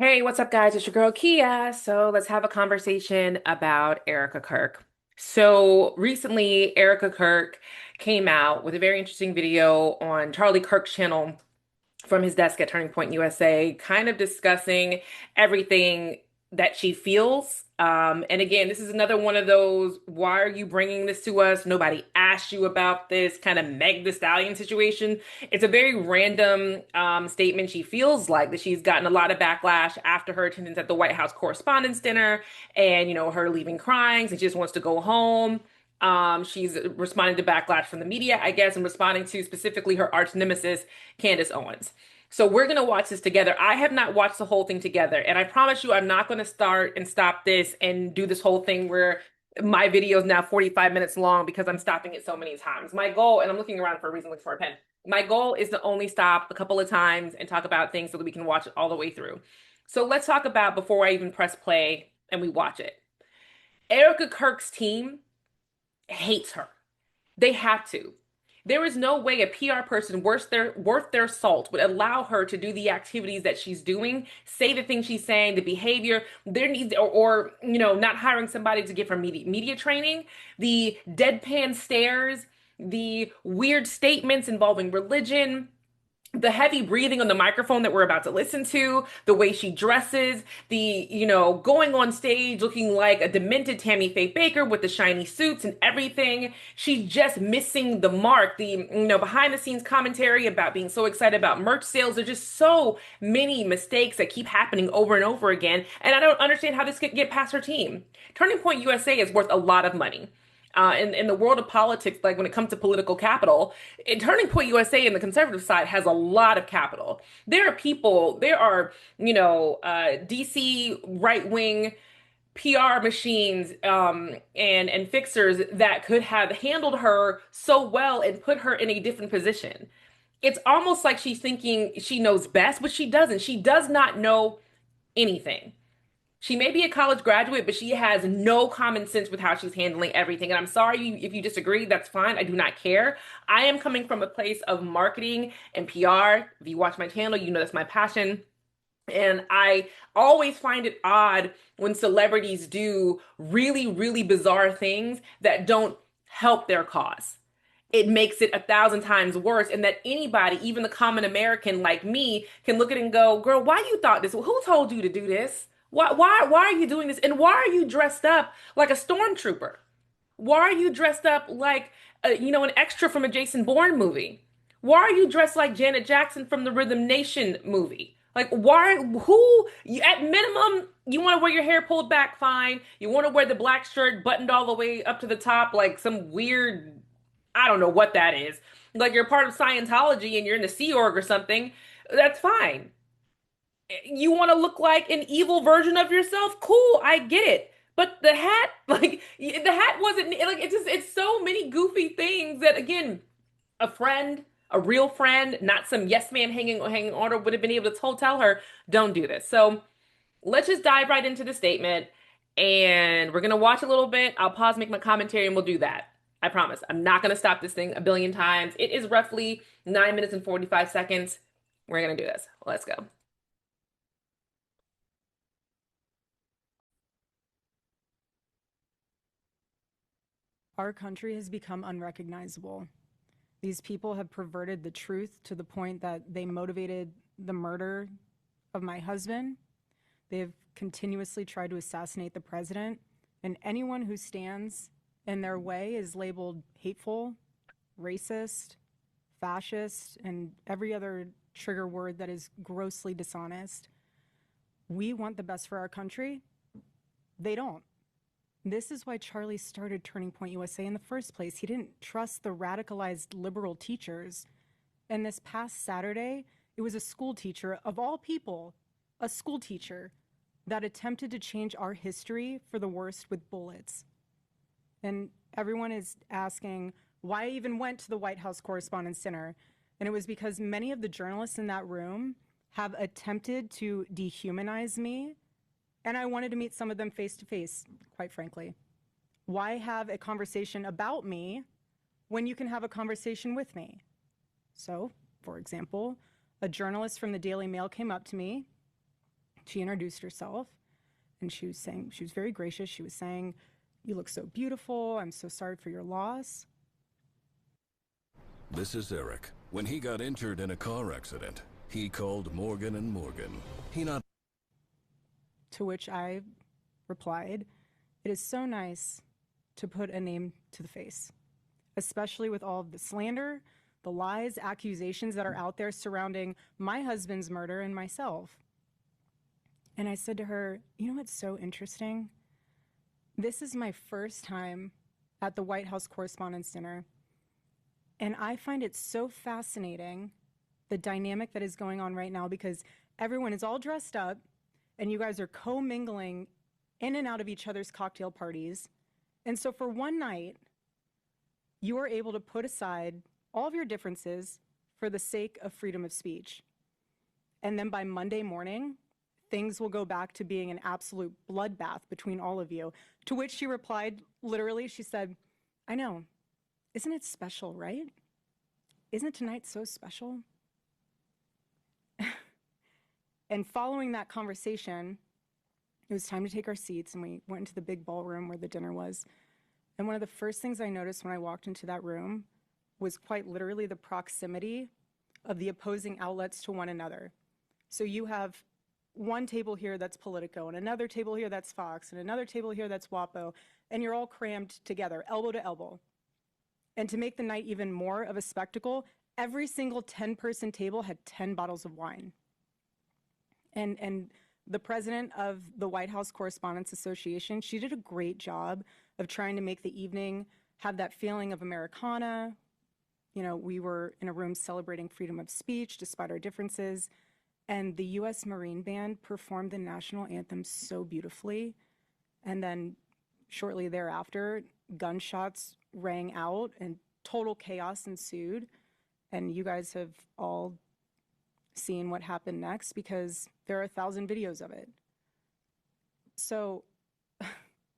Hey, what's up, guys? It's your girl Kia. So let's have a conversation about Erika Kirk. So recently, Erika Kirk came out with a very interesting video on Charlie Kirk's channel from his desk at Turning Point USA, kind of discussing everything that she feels. And again, this is another one of those, why are you bringing this to us? Nobody asked you about this kind of Meg the Stallion situation. It's a very random statement. She feels like that she's gotten a lot of backlash after her attendance at the White House Correspondents' Dinner and, her leaving crying and she just wants to go home. She's responding to backlash from the media, I guess, and responding to specifically her arch nemesis, Candace Owens. So we're gonna watch this together. I have not watched the whole thing together, and I promise you, I'm not gonna start and stop this and do this whole thing where my video is now 45 minutes long because I'm stopping it so many times. My goal, and I'm looking around for a reason, looking for a pen. My goal is to only stop a couple of times and talk about things so that we can watch it all the way through. So let's talk about before I even press play and we watch it. Erika Kirk's team hates her. They have to. There is no way a PR person worth their salt would allow her to do the activities that she's doing, say the things she's saying, the behavior. There needs or not hiring somebody to give her media training, the deadpan stares, the weird statements involving religion, the heavy breathing on the microphone that we're about to listen to, the way she dresses, going on stage looking like a demented Tammy Faye Baker with the shiny suits and everything. She's just missing the mark. The behind the scenes commentary about being so excited about merch sales. There's just so many mistakes that keep happening over and over again. And I don't understand how this could get past her team. Turning Point USA is worth a lot of money in the world of politics, like when it comes to political capital, Turning Point USA and the conservative side has a lot of capital. There are DC right wing PR machines and fixers that could have handled her so well and put her in a different position. It's almost like she's thinking she knows best, but she doesn't. She does not know anything. She may be a college graduate, but she has no common sense with how she's handling everything. And I'm sorry if you disagree, that's fine. I do not care. I am coming from a place of marketing and PR. If you watch my channel, you know that's my passion. And I always find it odd when celebrities do really, really bizarre things that don't help their cause. It makes it 1,000 times worse. And that anybody, even the common American like me, can look at it and go, girl, why you thought this? Who told you to do this? Why are you doing this? And why are you dressed up like a stormtrooper? Why are you dressed up like, an extra from a Jason Bourne movie? Why are you dressed like Janet Jackson from the Rhythm Nation movie? Like, at minimum, you want to wear your hair pulled back, fine. You want to wear the black shirt buttoned all the way up to the top, like some weird, I don't know what that is. Like you're part of Scientology and you're in the Sea Org or something. That's fine. You want to look like an evil version of yourself? Cool, I get it. But the hat, like the hat wasn't like it's so many goofy things that again, a friend, a real friend, not some yes man hanging on her would have been able to tell her, don't do this. So let's just dive right into the statement and we're gonna watch a little bit. I'll pause, make my commentary, and we'll do that. I promise. I'm not gonna stop this thing a billion times. It is roughly 9 minutes and 45 seconds. We're gonna do this. Let's go. Our country has become unrecognizable. These people have perverted the truth to the point that they motivated the murder of my husband. They have continuously tried to assassinate the president, and anyone who stands in their way is labeled hateful, racist, fascist, and every other trigger word that is grossly dishonest. We want the best for our country. They don't. This is why Charlie started Turning Point USA in the first place. He didn't trust the radicalized liberal teachers. And this past Saturday, it was a school teacher, of all people, a school teacher, that attempted to change our history for the worst with bullets. And everyone is asking why I even went to the White House Correspondents' Dinner. And it was because many of the journalists in that room have attempted to dehumanize me, and I wanted to meet some of them face to face, quite frankly. Why have a conversation about me when you can have a conversation with me? So, for example, a journalist from the Daily Mail came up to me She introduced herself and she was saying, she was very gracious. She was saying, "You look so beautiful. I'm so sorry for your loss." This is Eric. When he got injured in a car accident, he called Morgan and Morgan. He not To which I replied, "It is so nice to put a name to the face, especially with all of the slander, the lies, accusations that are out there surrounding my husband's murder and myself." And I said to her, "You know what's so interesting? This is my first time at the White House Correspondents' Dinner, and I find it so fascinating, the dynamic that is going on right now, because everyone is all dressed up and you guys are co-mingling in and out of each other's cocktail parties. And so for one night, you are able to put aside all of your differences for the sake of freedom of speech. And then by Monday morning, things will go back to being an absolute bloodbath between all of you." To which she replied, literally, she said, "I know. Isn't it special, right? Isn't tonight so special?" And following that conversation, it was time to take our seats, and we went into the big ballroom where the dinner was. And one of the first things I noticed when I walked into that room was quite literally the proximity of the opposing outlets to one another. So you have one table here that's Politico, and another table here that's Fox, and another table here that's WAPO, and you're all crammed together, elbow to elbow. And to make the night even more of a spectacle, every single 10-person table had 10 bottles of wine. And the president of the White House Correspondents Association, she did a great job of trying to make the evening have that feeling of Americana. You know, we were in a room celebrating freedom of speech despite our differences. And the US Marine Band performed the national anthem so beautifully. And then shortly thereafter, gunshots rang out and total chaos ensued. And you guys have all seen what happened next because there are 1,000 videos of it. So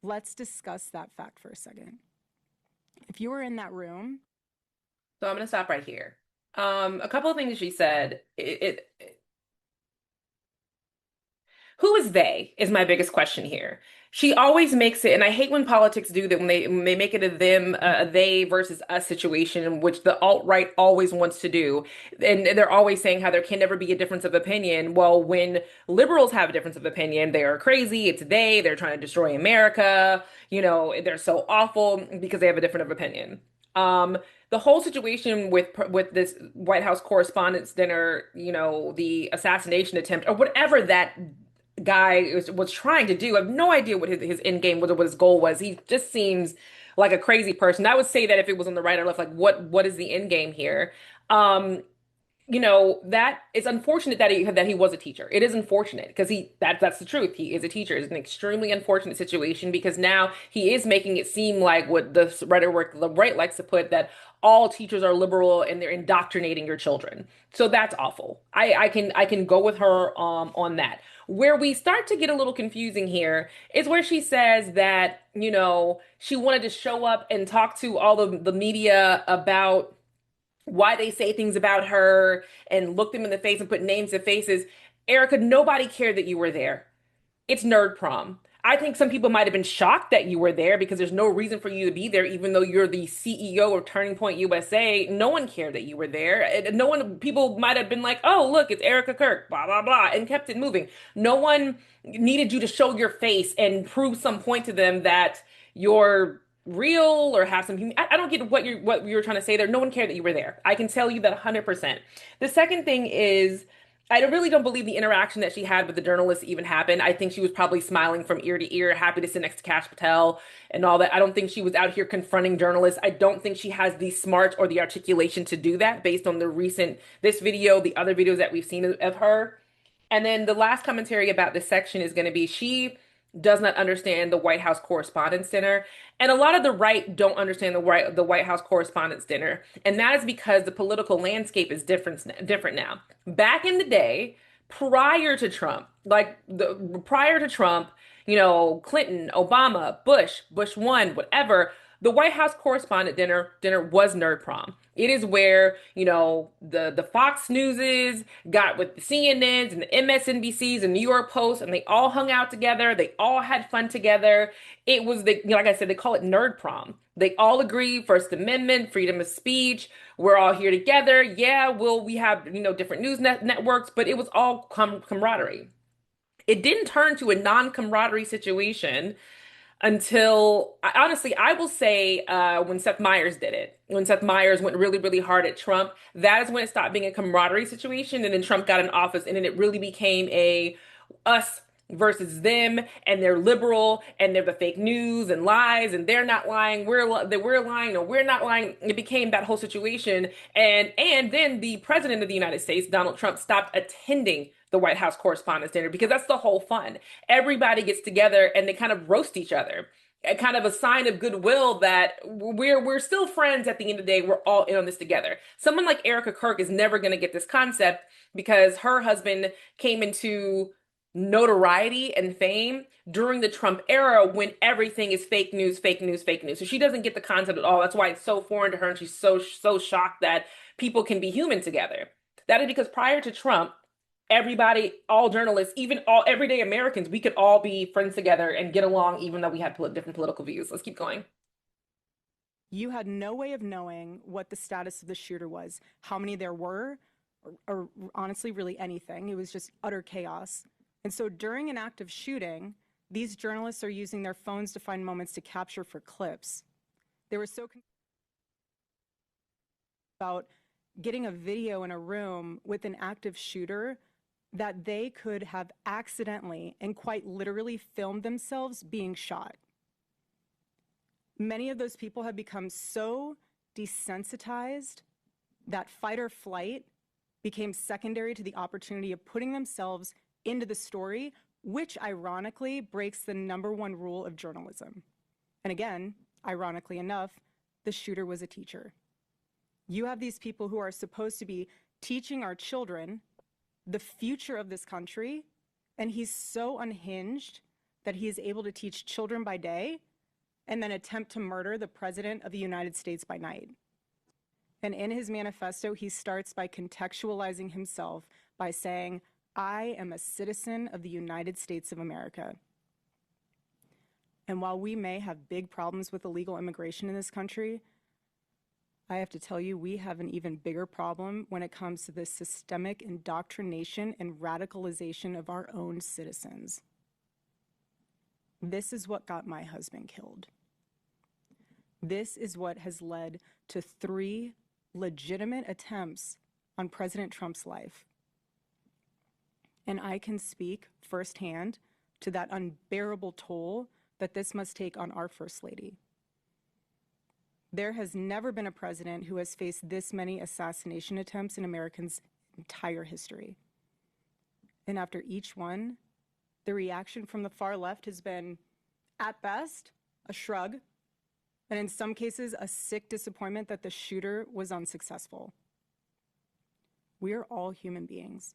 let's discuss that fact for a second. If you were in that room, So I'm going to stop right here. A couple of things she said. Who is they is my biggest question here. She always makes it, and I hate when politics do that when they make it a them, a they versus us situation, which the alt-right always wants to do. And they're always saying how there can never be a difference of opinion. Well, when liberals have a difference of opinion, they are crazy. It's they're trying to destroy America. You know, they're so awful because they have a different of opinion. Um, the whole situation with this White House Correspondents' Dinner, you know, the assassination attempt or whatever that guy was trying to do. I have no idea what his end game was or what his goal was. He just seems like a crazy person. I would say that if it was on the right or left, like what is the end game here? Um, you know, that it's unfortunate that he was a teacher. It is unfortunate because that's the truth. He is a teacher. It's an extremely unfortunate situation because now he is making it seem like what the right likes to put that all teachers are liberal and they're indoctrinating your children. So that's awful. I can go with her on that. Where we start to get a little confusing here is where she says that, you know, she wanted to show up and talk to all the media about why they say things about her and look them in the face and put names to faces. Erica, nobody cared that you were there. It's nerd prom. I think some people might have been shocked that you were there because there's no reason for you to be there, even though you're the CEO of Turning Point USA. No one cared that you were there. No one, people might have been like, oh, look, it's Erika Kirk, blah, blah, blah, and kept it moving. No one needed you to show your face and prove some point to them that you're real or have some I don't get what you're trying to say there. No one cared that you were there. I can tell you that 100%. The second thing is I really don't believe the interaction that she had with the journalists even happened. I think she was probably smiling from ear to ear, happy to sit next to Kash Patel and all that. I don't think she was out here confronting journalists. I don't think she has the smart or the articulation to do that based on this video, the other videos that we've seen of her. And then the last commentary about this section is going to be she does not understand the White House Correspondents' Dinner. And a lot of the right don't understand the White House Correspondents' Dinner. And that is because the political landscape is different now. Back in the day, prior to Trump, you know, Clinton, Obama, Bush 1, whatever, The White House Correspondent Dinner was Nerd Prom. It is where, the Fox Newses got with the CNNs and the MSNBCs and New York Post, and they all hung out together. They all had fun together. It was like I said, they call it Nerd Prom. They all agree, First Amendment, freedom of speech. We're all here together. Yeah, we have, different networks, but it was all camaraderie. It didn't turn to a non-camaraderie situation until honestly, I will say when Seth Meyers did it, when Seth Meyers went really, really hard at Trump, that is when it stopped being a camaraderie situation, and then Trump got in office, and then it really became a us versus them, and they're liberal, and they're the fake news and lies, and they're not lying, we're lying, or we're not lying. It became that whole situation, and then the president of the United States, Donald Trump, stopped attending the White House Correspondents' Dinner because that's the whole fun. Everybody gets together and they kind of roast each other. A kind of a sign of goodwill that we're still friends at the end of the day. We're all in on this together. Someone like Erika Kirk is never going to get this concept because her husband came into notoriety and fame during the Trump era when everything is fake news, fake news, fake news. So she doesn't get the concept at all. That's why it's so foreign to her, and she's so shocked that people can be human together. That is because prior to Trump, everybody, all journalists, even all everyday Americans, we could all be friends together and get along, even though we had different political views. Let's keep going. You had no way of knowing what the status of the shooter was, how many there were, or honestly, really anything. It was just utter chaos. And so during an active shooting, these journalists are using their phones to find moments to capture for clips. They were so about getting a video in a room with an active shooter that they could have accidentally and quite literally filmed themselves being shot. Many of those people have become so desensitized that fight or flight became secondary to the opportunity of putting themselves into the story, which ironically breaks the #1 rule of journalism. And again, ironically enough, the shooter was a teacher. You have these people who are supposed to be teaching our children the future of this country, and he's so unhinged that he is able to teach children by day and then attempt to murder the President of the United States by night. And in his manifesto, he starts by contextualizing himself by saying, I am a citizen of the United States of America. And while we may have big problems with illegal immigration in this country, I have to tell you, we have an even bigger problem when it comes to the systemic indoctrination and radicalization of our own citizens. This is what got my husband killed. This is what has led to 3 legitimate attempts on President Trump's life. And I can speak firsthand to that unbearable toll that this must take on our First Lady. There has never been a president who has faced this many assassination attempts in Americans' entire history. And after each one, the reaction from the far left has been, at best, a shrug, and in some cases, a sick disappointment that the shooter was unsuccessful. We are all human beings.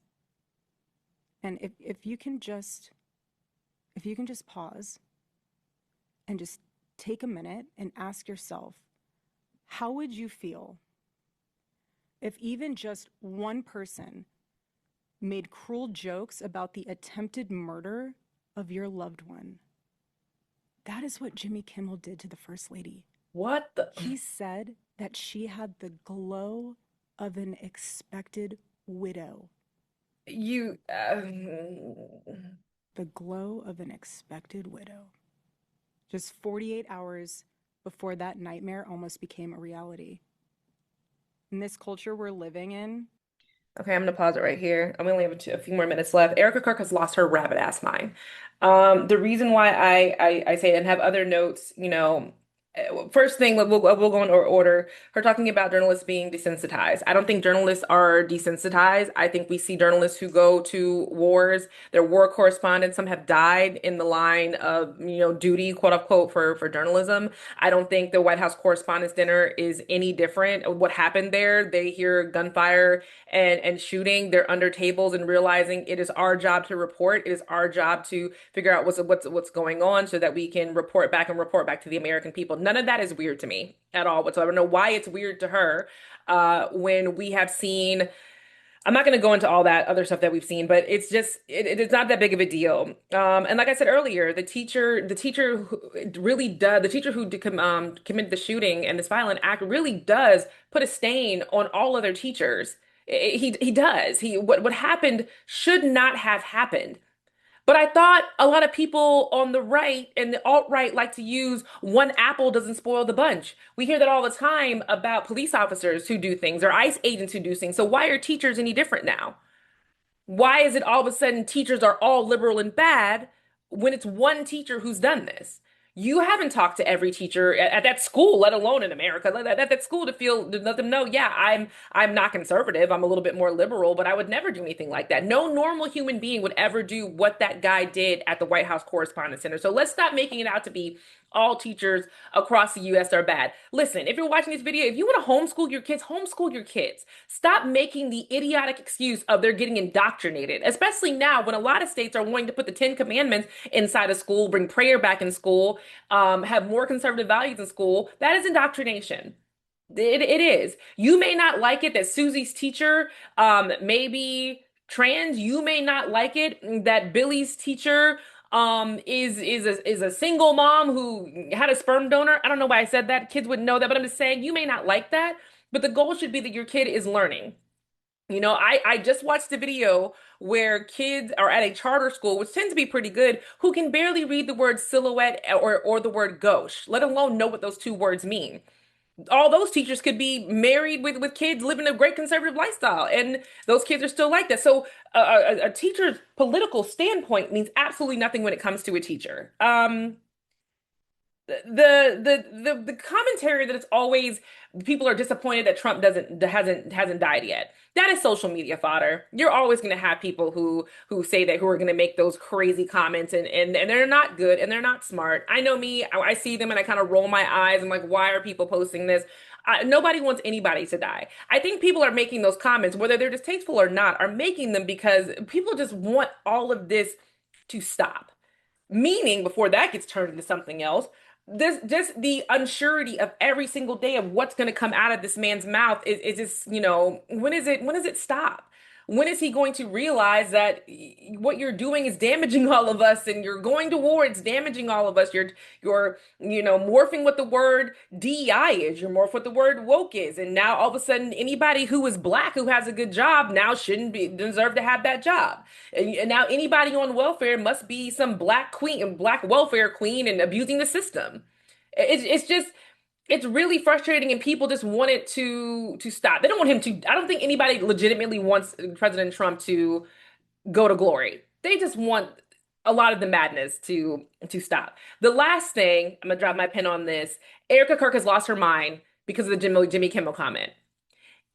And if you can just pause and just take a minute and ask yourself, how would you feel if even just one person made cruel jokes about the attempted murder of your loved one? That is what Jimmy Kimmel did to the First Lady. What the? He said that she had the glow of an expected widow. You, The glow of an expected widow. Just 48 hours before that nightmare almost became a reality. In this culture we're living in. Okay, I'm gonna pause it right here. I only have a few more minutes left. Erika Kirk has lost her rabbit ass mind. The reason why I say it and have other notes, first thing, we'll go in order. Her talking about journalists being desensitized. I don't think journalists are desensitized. I think we see journalists who go to wars. They're war correspondents. Some have died in the line of, duty, quote unquote, for journalism. I don't think the White House Correspondents' Dinner is any different. What happened there? They hear gunfire and shooting. They're under tables and realizing it is our job to report. It is our job to figure out what's going on so that we can report back to the American people. None of that is weird to me at all whatsoever. I don't know why it's weird to her when we have seen. I'm not going to go into all that other stuff that we've seen, but it's just it's not that big of a deal. And like I said earlier, the teacher who really does, the teacher who committed the shooting and this violent act really does put a stain on all other teachers. He does. What happened should not have happened. But I thought a lot of people on the right and the alt-right like to use one apple doesn't spoil the bunch. We hear that all the time about police officers who do things or ICE agents who do things. So why are teachers any different now? Why is it all of a sudden teachers are all liberal and bad when it's one teacher who's done this? You haven't talked to every teacher at that school, let alone in America, at that school to let them know, yeah, I'm not conservative, I'm a little bit more liberal, but I would never do anything like that. No normal human being would ever do what that guy did at the White House Correspondence Center. So let's stop making it out to be all teachers across the US are bad. Listen, if you're watching this video, if you want to homeschool your kids, homeschool your kids. Stop making the idiotic excuse of they're getting indoctrinated, especially now when a lot of states are wanting to put the Ten Commandments inside of school, bring prayer back in school, have more conservative values in school. That is indoctrination. It is. You may not like it that Susie's teacher may be trans. You may not like it that Billy's teacher is a single mom who had a sperm donor. I don't know why I said that. Kids wouldn't know that, but I'm just saying you may not like that, but the goal should be that your kid is learning. I just watched a video where kids are at a charter school, which tends to be pretty good, who can barely read the word silhouette or the word gauche, let alone know what those two words mean. All those teachers could be married with kids living a great conservative lifestyle, and those kids are still like that. So a teacher's political standpoint means absolutely nothing when it comes to a teacher. The commentary that it's always people are disappointed that Trump doesn't hasn't died yet. That is social media fodder. You're always going to have people who say that who are going to make those crazy comments and they're not good and they're not smart. I know me, I see them and I kind of roll my eyes. I'm like, why are people posting this? Nobody wants anybody to die. I think people are making those comments, whether they're distasteful or not, are making them because people just want all of this to stop. Meaning, before that gets turned into something else, this just the unsurety of every single day of what's going to come out of this man's mouth is just, when does it stop? When is he going to realize that what you're doing is damaging all of us and you're going to war, it's damaging all of us. You're morphing what the word DEI is, you're morphing what the word woke is. And now all of a sudden anybody who is black who has a good job now shouldn't be deserve to have that job. And now anybody on welfare must be some black queen, black welfare queen and abusing the system. It's just it's really frustrating and people just want it to stop. They don't want him to. I don't think anybody legitimately wants President Trump to go to glory. They just want a lot of the madness to stop. The last thing, I'm gonna drop my pen on this. Erika Kirk has lost her mind because of the Jimmy Kimmel comment.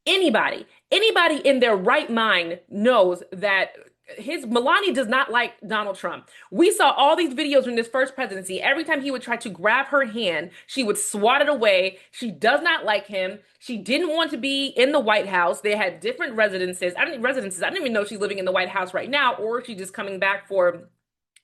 Anybody in their right mind knows that his Melania does not like Donald Trump. We saw all these videos in this first presidency. Every time he would try to grab her hand, she would swat it away. She does not like him. She didn't want to be in the White House. They had different residences. I don't even know if she's living in the White House right now, or if she's just coming back for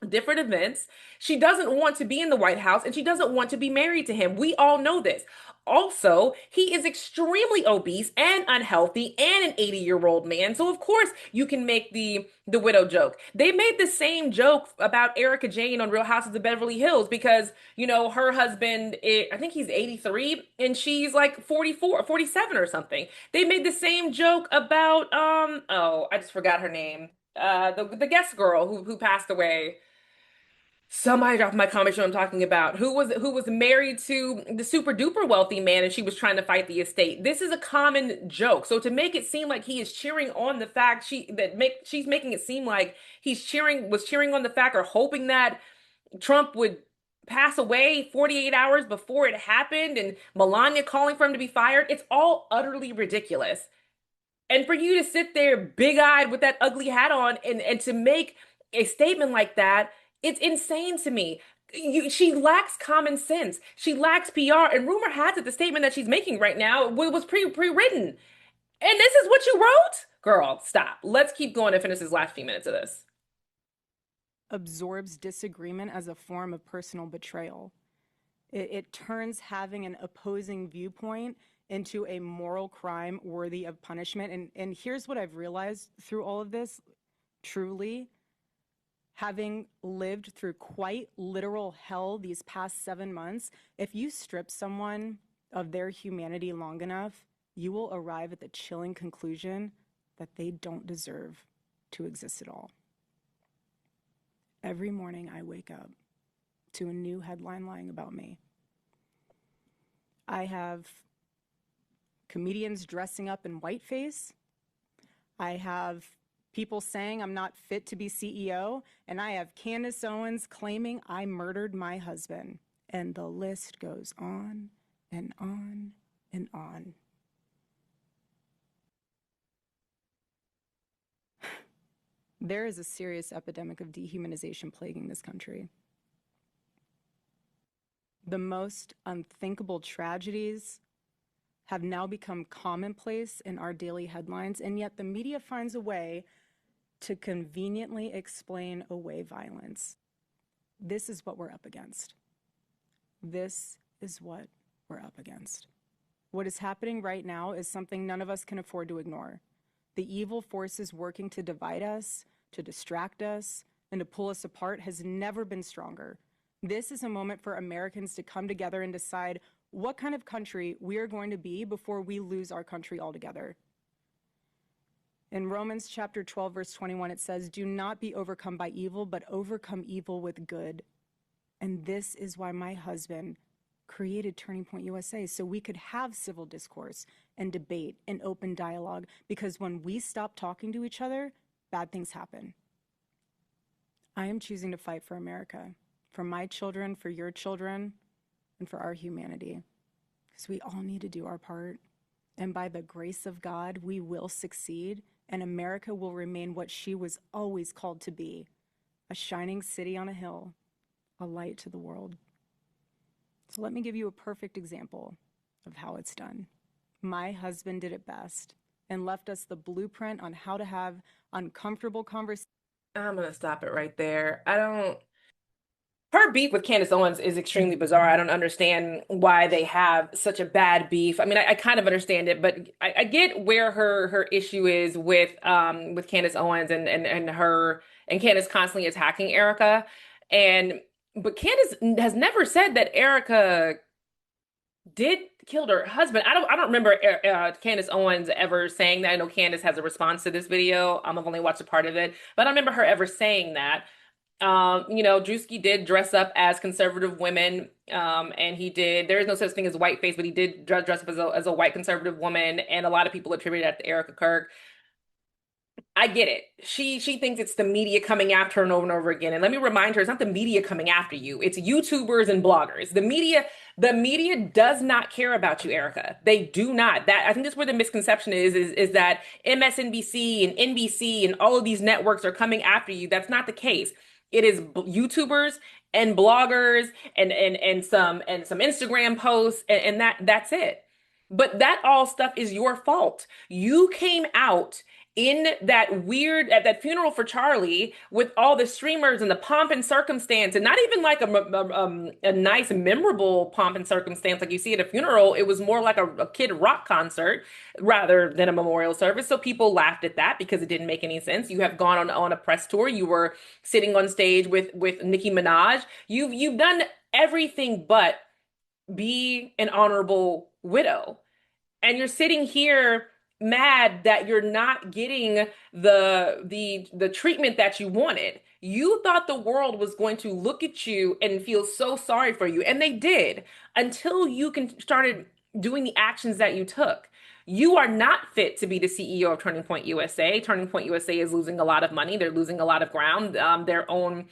different events. She doesn't want to be in the White House and she doesn't want to be married to him. We all know this. Also, he is extremely obese and unhealthy and an 80-year-old man. So of course you can make the widow joke. They made the same joke about Erika Jane on Real Houses of Beverly Hills because, her husband, I think he's 83 and she's like 44, 47 or something. They made the same joke about I just forgot her name. The guest girl who passed away. Somebody dropped my comment show I'm talking about who was married to the super duper wealthy man and she was trying to fight the estate. This is a common joke. So to make it seem like he is cheering on the fact she's making it seem like was cheering on the fact or hoping that Trump would pass away 48 hours before it happened and Melania calling for him to be fired. It's all utterly ridiculous. And for you to sit there big-eyed with that ugly hat on and to make a statement like that, it's insane to me. She lacks common sense. She lacks PR. And rumor has it the statement that she's making right now was pre-written. And this is what you wrote? Girl, stop. Let's keep going and finish this last few minutes of this. Absorbs disagreement as a form of personal betrayal. It turns having an opposing viewpoint into a moral crime worthy of punishment. And here's what I've realized through all of this, truly, having lived through quite literal hell these past 7 months, if you strip someone of their humanity long enough, you will arrive at the chilling conclusion that they don't deserve to exist at all. Every morning I wake up to a new headline lying about me. I have comedians dressing up in whiteface. I have people saying I'm not fit to be CEO, and I have Candace Owens claiming I murdered my husband. And the list goes on and on and on. There is a serious epidemic of dehumanization plaguing this country. The most unthinkable tragedies have now become commonplace in our daily headlines, and yet the media finds a way to conveniently explain away violence. This is what we're up against. This is what we're up against. What is happening right now is something none of us can afford to ignore. The evil forces working to divide us, to distract us, and to pull us apart has never been stronger. This is a moment for Americans to come together and decide what kind of country we are going to be before we lose our country altogether. In Romans chapter 12, verse 21, it says, "Do not be overcome by evil, but overcome evil with good." And this is why my husband created Turning Point USA, so we could have civil discourse and debate and open dialogue, because when we stop talking to each other, bad things happen. I am choosing to fight for America, for my children, for your children, and for our humanity, because we all need to do our part. And by the grace of God, we will succeed, and America will remain what she was always called to be, a shining city on a hill, a light to the world. So let me give you a perfect example of how it's done. My husband did it best and left us the blueprint on how to have uncomfortable conversations. I'm gonna stop it right there. Her beef with Candace Owens is extremely bizarre. I don't understand why they have such a bad beef. I mean, I kind of understand it, but I get where her issue is with Candace Owens and her and Candace constantly attacking Erika. And but Candace has never said that Erika did killed her husband. I don't remember Candace Owens ever saying that. I know Candace has a response to this video. I've only watched a part of it, but I don't remember her ever saying that. Drewski did dress up as conservative women, and he did. There is no such thing as whiteface, but he did dress up as a white conservative woman, and a lot of people attribute that to Erika Kirk. I get it. She thinks it's the media coming after her and over again. And let me remind her, it's not the media coming after you. It's YouTubers and bloggers. The media does not care about you, Erica. They do not. That I think that's where the misconception is that MSNBC and NBC and all of these networks are coming after you. That's not the case. It is YouTubers and bloggers and some Instagram posts and that's it. But that all stuff is your fault. You came out in that weird at that funeral for Charlie with all the streamers and the pomp and circumstance, and not even like a nice memorable pomp and circumstance like you see at a funeral. It was more like a kid rock concert rather than a memorial service. So people laughed at that because it didn't make any sense. You have gone on a press tour. You were sitting on stage with Nicki Minaj. You've done everything but be an honorable widow. And you're sitting here mad that you're not getting the treatment that you wanted. You thought the world was going to look at you and feel so sorry for you, and they did, until you started doing the actions that you took. You are not fit to be the CEO of Turning Point USA. Turning Point USA is losing a lot of money. They're losing a lot of ground. Their own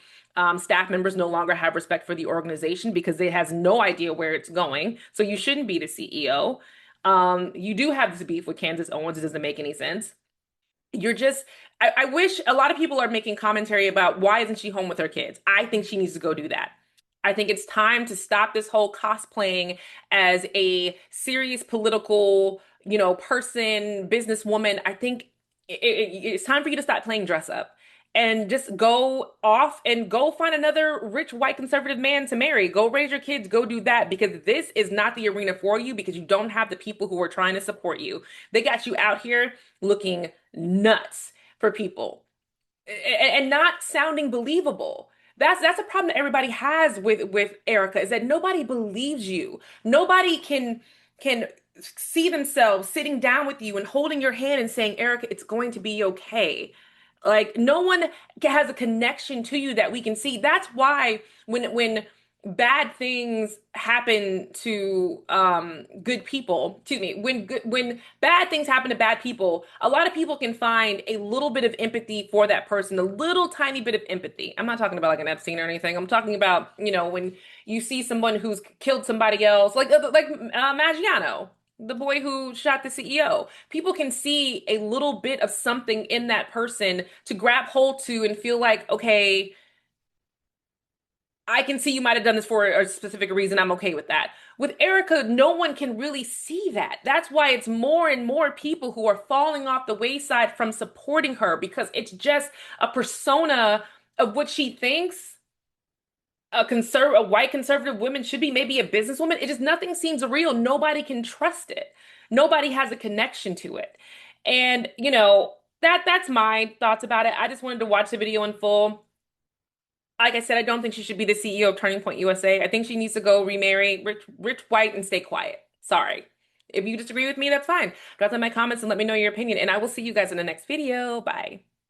staff members no longer have respect for the organization because it has no idea where it's going. So you shouldn't be the CEO. You do have this beef with Candace Owens. It doesn't make any sense. You're just, I wish a lot of people are making commentary about why isn't she home with her kids? I think she needs to go do that. I think it's time to stop this whole cosplaying as a serious political, person, businesswoman. I think it's time for you to stop playing dress up and just go off and go find another rich white conservative man to marry. Go raise your kids, go do that because this is not the arena for you because you don't have the people who are trying to support you. They got you out here looking nuts for people and not sounding believable. That's a problem that everybody has with Erica is that nobody believes you. Nobody can see themselves sitting down with you and holding your hand and saying, Erica, it's going to be okay. Like no one has a connection to you that we can see. That's why when bad things happen to good people, excuse me, when bad things happen to bad people, a lot of people can find a little bit of empathy for that person, a little tiny bit of empathy. I'm not talking about like an Epstein or anything. I'm talking about, when you see someone who's killed somebody else, like Maggiano, the boy who shot the CEO. People can see a little bit of something in that person to grab hold to and feel like, okay, I can see you might have done this for a specific reason. I'm okay with that. With Erica, no one can really see that. That's why it's more and more people who are falling off the wayside from supporting her because it's just a persona of what she thinks a white conservative woman should be, maybe a businesswoman. It just nothing seems real. Nobody can trust it. Nobody has a connection to it. And, that's my thoughts about it. I just wanted to watch the video in full. Like I said, I don't think she should be the CEO of Turning Point USA. I think she needs to go remarry rich white and stay quiet. Sorry. If you disagree with me, that's fine. Drop in my comments and let me know your opinion. And I will see you guys in the next video. Bye.